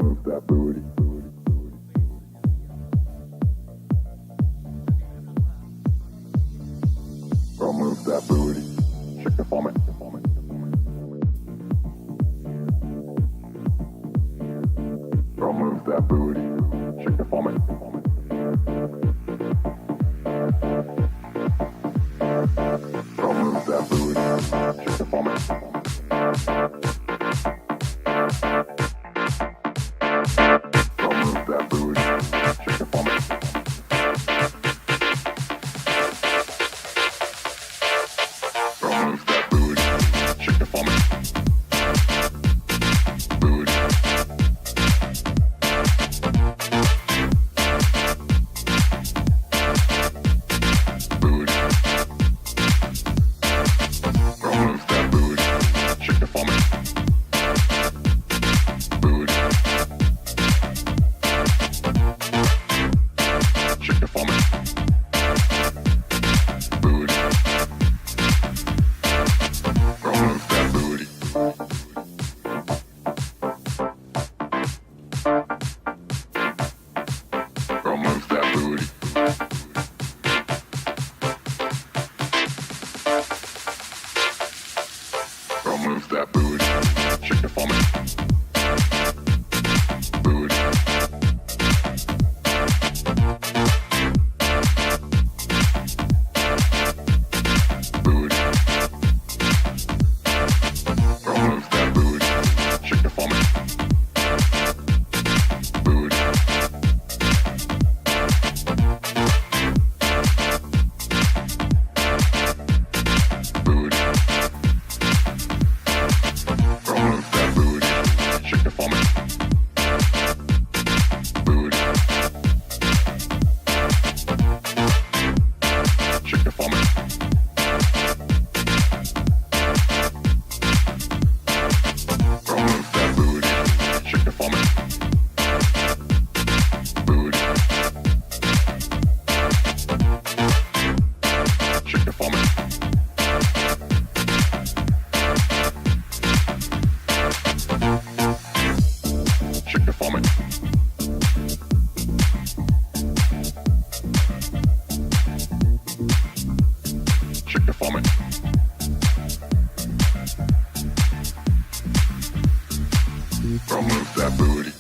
move that booty. Girl, move that booty. Shake it for me. Girl, move that booty. Shake it for me. Girl, move that booty. Shake it for me. Girl, move that booty. Shake it for me. Girl, move that booty. Shake it for me. Booty. Booty. Girl, move that booty. Shake it for me. Booty. Shake it for me. Booty. Girl, move that booty. Girl, move that booty. Girl, move that booty. Shake it for me. Booty. Booty. Girl, move that booty. Shake it for me. Booty. Booty. Girl, move that booty. Shake it for me. Booty. Shake it for me. Girl, move that booty. Shake it for me. Booty. Shake it for me. Shake it for me. Shake it for me. Girl, move that booty.